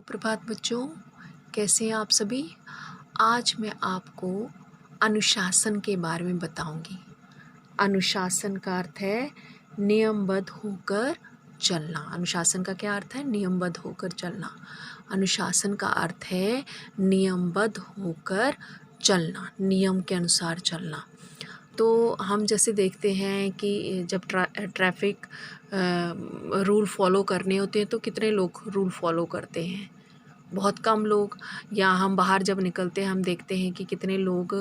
सुप्रभात बच्चों, कैसे हैं आप सभी। आज मैं आपको अनुशासन के बारे में बताऊंगी। अनुशासन का अर्थ है नियमबद्ध होकर चलना। अनुशासन का क्या अर्थ है? नियमबद्ध होकर चलना। अनुशासन का अर्थ है नियमबद्ध होकर चलना, नियम के अनुसार चलना। तो हम जैसे देखते हैं कि जब ट्रैफिक रूल फॉलो करने होते हैं तो कितने लोग रूल फॉलो करते हैं? बहुत कम लोग। या हम बाहर जब निकलते हैं हम देखते हैं कि कितने लोग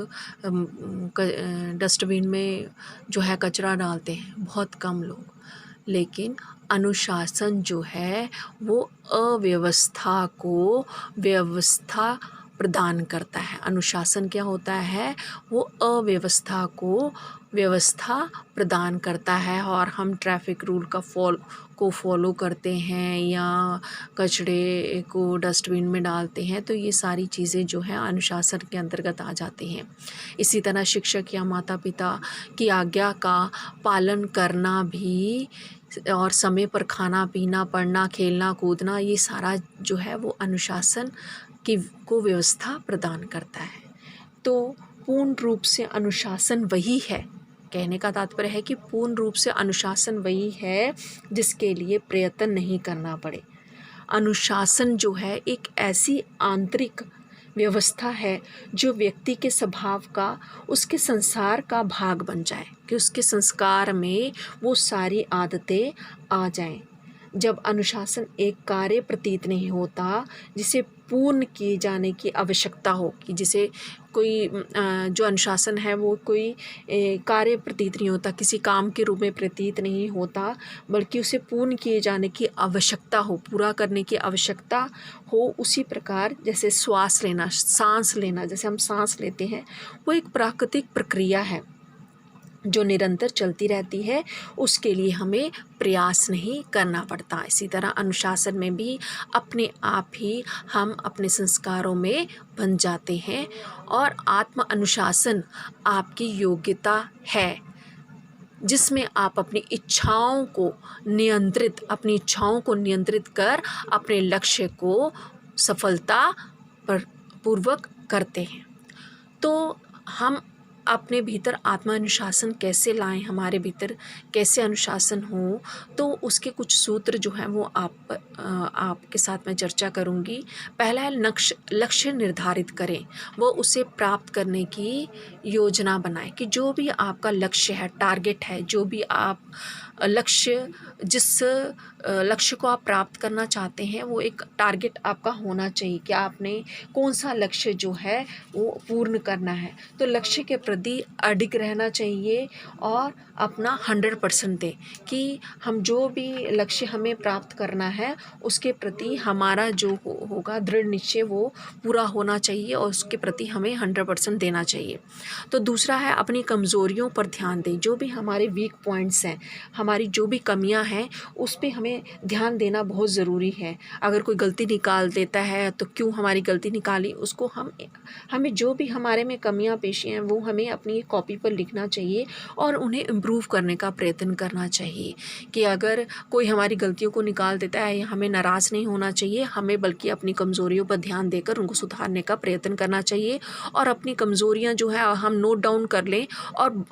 डस्टबिन में जो है कचरा डालते हैं, बहुत कम लोग। लेकिन अनुशासन जो है वो अव्यवस्था को व्यवस्था प्रदान करता है। अनुशासन क्या होता है? वो अव्यवस्था को व्यवस्था प्रदान करता है। और हम ट्रैफिक रूल को फॉलो करते हैं या कचड़े को डस्टबिन में डालते हैं, तो ये सारी चीज़ें जो हैं अनुशासन के अंतर्गत आ जाती हैं। इसी तरह शिक्षक या माता पिता की आज्ञा का पालन करना भी, और समय पर खाना पीना, पढ़ना, खेलना, कूदना, ये सारा जो है वो अनुशासन को व्यवस्था प्रदान करता है। तो पूर्ण रूप से अनुशासन वही है, कहने का तात्पर्य है कि पूर्ण रूप से अनुशासन वही है जिसके लिए प्रयत्न नहीं करना पड़े। अनुशासन जो है एक ऐसी आंतरिक व्यवस्था है जो व्यक्ति के स्वभाव का, उसके संसार का भाग बन जाए, कि उसके संस्कार में वो सारी आदतें आ जाएं। जब अनुशासन एक कार्य प्रतीत नहीं होता जिसे पूर्ण किए जाने की आवश्यकता हो, कि जिसे कोई जो अनुशासन है वो कोई कार्य प्रतीत नहीं होता, किसी काम के रूप में प्रतीत नहीं होता, बल्कि उसे पूर्ण किए जाने की आवश्यकता हो, पूरा करने की आवश्यकता हो। उसी प्रकार जैसे श्वास लेना, सांस लेना, जैसे हम सांस लेते हैं, वो एक प्राकृतिक प्रक्रिया है जो निरंतर चलती रहती है, उसके लिए हमें प्रयास नहीं करना पड़ता। इसी तरह अनुशासन में भी अपने आप ही हम अपने संस्कारों में बन जाते हैं। और आत्म अनुशासन आपकी योग्यता है जिसमें आप अपनी इच्छाओं को नियंत्रित कर अपने लक्ष्य को सफलता पूर्वक करते हैं। तो हम अपने भीतर आत्म अनुशासन कैसे लाएं, हमारे भीतर कैसे अनुशासन हो, तो उसके कुछ सूत्र जो हैं वो आपके साथ मैं चर्चा करूंगी। पहला है लक्ष्य निर्धारित करें, वो उसे प्राप्त करने की योजना बनाएं। कि जो भी आपका लक्ष्य है, टारगेट है, जो भी आप जिस लक्ष्य को आप प्राप्त करना चाहते हैं, वो एक टारगेट आपका होना चाहिए कि आपने कौन सा लक्ष्य जो है वो पूर्ण करना है। तो लक्ष्य के प्रति अडिग रहना चाहिए और अपना 100% दें, कि हम जो भी लक्ष्य हमें प्राप्त करना है उसके प्रति हमारा जो होगा दृढ़ निश्चय वो पूरा होना चाहिए और उसके प्रति हमें 100% देना चाहिए। तो दूसरा है अपनी कमज़ोरियों पर ध्यान दें। जो भी हमारे वीक पॉइंट्स हैं, हमारी जो भी कमियां हैं, उस पे हमें ध्यान देना बहुत ज़रूरी है। अगर कोई गलती निकाल देता है तो क्यों हमारी गलती निकाली, उसको हमें जो भी हमारे में कमियां पेशी हैं वो हमें अपनी कॉपी पर लिखना चाहिए और उन्हें इम्प्रूव करने का प्रयत्न करना चाहिए। कि अगर कोई हमारी गलतियों को निकाल देता है, हमें नाराज़ नहीं होना चाहिए, हमें बल्कि अपनी कमज़ोरियों पर ध्यान देकर उनको सुधारने का प्रयत्न करना चाहिए। और अपनी कमज़ोरियां जो है हम नोट डाउन कर लें और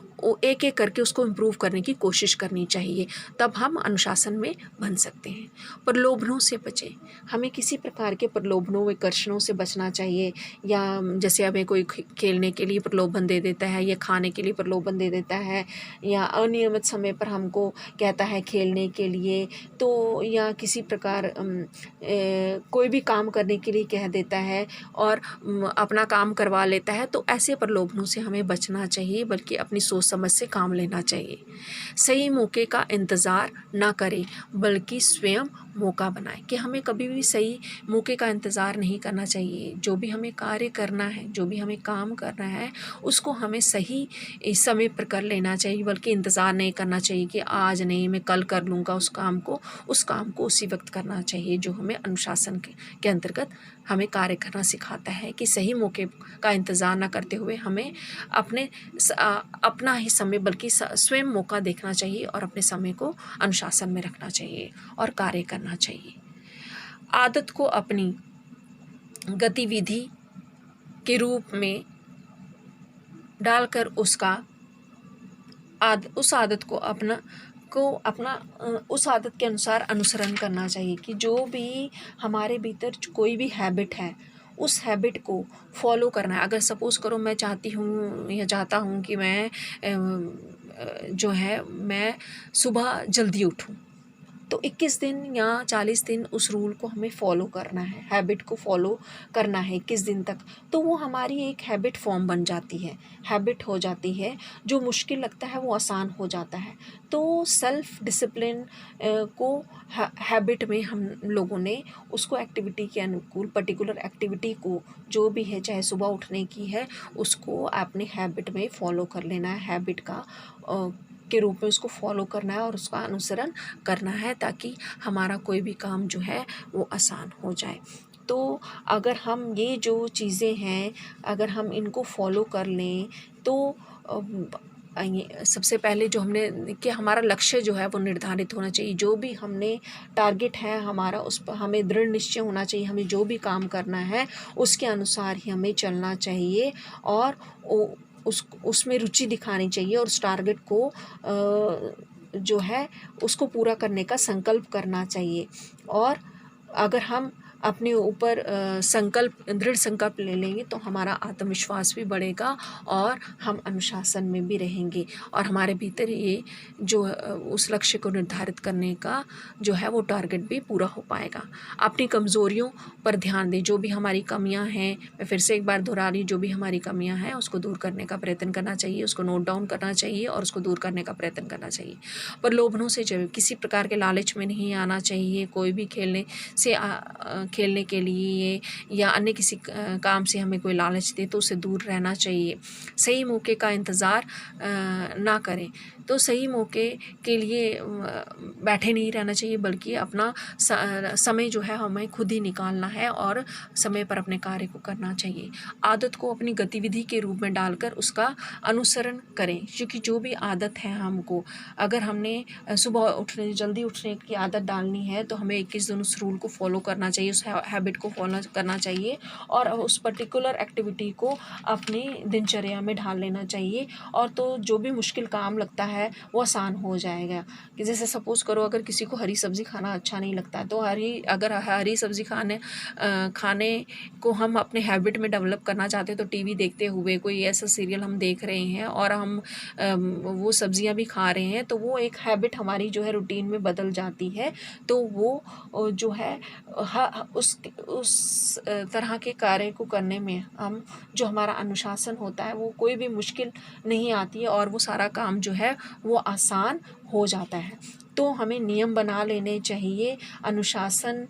एक एक करके उसको इम्प्रूव करने की कोशिश करनी चाहिए, तब हम अनुशासन में बन सकते हैं। प्रलोभनों से बचें, हमें किसी प्रकार के प्रलोभनों विकर्षणों से बचना चाहिए। या जैसे हमें कोई खेलने के लिए प्रलोभन दे देता है या खाने के लिए प्रलोभन दे देता है या अनियमित समय पर हमको कहता है खेलने के लिए, तो या किसी प्रकार कोई भी काम करने के लिए कह देता है और अपना काम करवा लेता है, तो ऐसे प्रलोभनों से हमें बचना चाहिए, बल्कि अपनी सोच समझ से काम लेना चाहिए। सही मौके का इंतज़ार ना करें, बल्कि स्वयं मौका बनाएं। कि हमें कभी भी सही मौके का इंतज़ार नहीं करना चाहिए। जो भी हमें कार्य करना है, जो भी हमें काम करना है, उसको हमें सही समय पर कर लेना चाहिए, बल्कि इंतज़ार नहीं करना चाहिए कि आज नहीं मैं कल कर लूँगा उस काम को उसी वक्त करना चाहिए। जो हमें अनुशासन के अंतर्गत हमें कार्य करना सिखाता है कि सही मौके का इंतज़ार ना करते हुए हमें अपना ही समय बल्कि स्वयं मौका देखना चाहिए और अपने समय को अनुशासन में रखना चाहिए और कार्य करना चाहिए। आदत को अपनी गतिविधि के रूप में डालकर उस आदत को अपना उस आदत के अनुसार अनुसरण करना चाहिए कि जो भी हमारे भीतर कोई भी हैबिट है उस हैबिट को फॉलो करना है। अगर सपोज़ करो मैं चाहती हूँ या चाहता हूँ कि मैं सुबह जल्दी उठूँ, तो 21 दिन या 40 दिन उस रूल को हमें फ़ॉलो करना है, हैबिट को फ़ॉलो करना है 21 दिन तक। तो वो हमारी एक हैबिट फॉर्म बन जाती है, हैबिट हो जाती है। जो मुश्किल लगता है वो आसान हो जाता है। तो सेल्फ़ डिसिप्लिन को हैबिट में हम लोगों ने उसको एक्टिविटी के अनुकूल पर्टिकुलर एक्टिविटी को जो भी है, चाहे सुबह उठने की है, उसको अपने हैबिट में फ़ॉलो कर लेना है, हैबिट के रूप में उसको फॉलो करना है और उसका अनुसरण करना है, ताकि हमारा कोई भी काम जो है वो आसान हो जाए। तो अगर हम ये जो चीज़ें हैं, अगर हम इनको फॉलो कर लें तो ये सबसे पहले जो हमने कि हमारा लक्ष्य जो है वो निर्धारित होना चाहिए। जो भी हमने टारगेट है हमारा, उस पर हमें दृढ़ निश्चय होना चाहिए। हमें जो भी काम करना है उसके अनुसार ही हमें चलना चाहिए और उसमें रुचि दिखानी चाहिए और उस टारगेट को जो है उसको पूरा करने का संकल्प करना चाहिए। और अगर हम अपने ऊपर दृढ़ संकल्प ले लेंगे तो हमारा आत्मविश्वास भी बढ़ेगा और हम अनुशासन में भी रहेंगे और हमारे भीतर ये जो उस लक्ष्य को निर्धारित करने का जो है वो टारगेट भी पूरा हो पाएगा। अपनी कमज़ोरियों पर ध्यान दें। जो भी हमारी कमियां हैं, मैं फिर से एक बार दोहरा रही, जो भी हमारी कमियां हैं उसको दूर करने का प्रयत्न करना चाहिए, उसको नोट डाउन करना चाहिए और उसको दूर करने का प्रयत्न करना चाहिए। प्रलोभनों से किसी प्रकार के लालच में नहीं आना चाहिए। कोई भी खेलने के लिए या अन्य किसी काम से हमें कोई लालच दे तो उससे दूर रहना चाहिए। सही मौके का इंतज़ार ना करें। तो सही मौके के लिए बैठे नहीं रहना चाहिए, बल्कि अपना समय जो है हमें खुद ही निकालना है और समय पर अपने कार्य को करना चाहिए। आदत को अपनी गतिविधि के रूप में डालकर उसका अनुसरण करें, क्योंकि जो भी आदत है हमको, अगर हमने जल्दी उठने की आदत डालनी है तो हमें 21 दिन उस रूल को फॉलो करना चाहिए, उस हैबिट को फॉलो करना चाहिए और उस पर्टिकुलर एक्टिविटी को अपनी दिनचर्या में ढाल लेना चाहिए। और तो जो भी मुश्किल काम लगता है वो आसान हो जाएगा। कि जैसे सपोज़ करो अगर किसी को हरी सब्ज़ी खाना अच्छा नहीं लगता, तो अगर हरी सब्ज़ी खाने को हम अपने हैबिट में डेवलप करना चाहते हैं, तो टीवी देखते हुए कोई ऐसा सीरियल हम देख रहे हैं और हम वो सब्ज़ियाँ भी खा रहे हैं, तो वो एक हैबिट हमारी जो है रूटीन में बदल जाती है। तो वो जो है उस तरह के कार्य को करने में हम जो हमारा अनुशासन होता है वो कोई भी मुश्किल नहीं आती है और वो सारा काम जो है वो आसान हो जाता है। तो हमें नियम बना लेने चाहिए। अनुशासन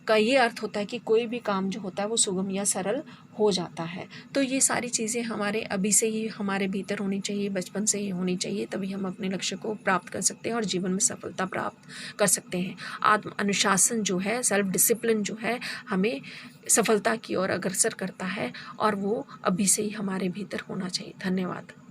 का ये अर्थ होता है कि कोई भी काम जो होता है वो सुगम या सरल हो जाता है। तो ये सारी चीज़ें हमारे अभी से ही हमारे भीतर होनी चाहिए, बचपन से ही होनी चाहिए, तभी हम अपने लक्ष्य को प्राप्त कर सकते हैं और जीवन में सफलता प्राप्त कर सकते हैं। आत्म अनुशासन जो है, सेल्फ डिसिप्लिन जो है, हमें सफलता की ओर अग्रसर करता है और वो अभी से ही हमारे भीतर होना चाहिए। धन्यवाद।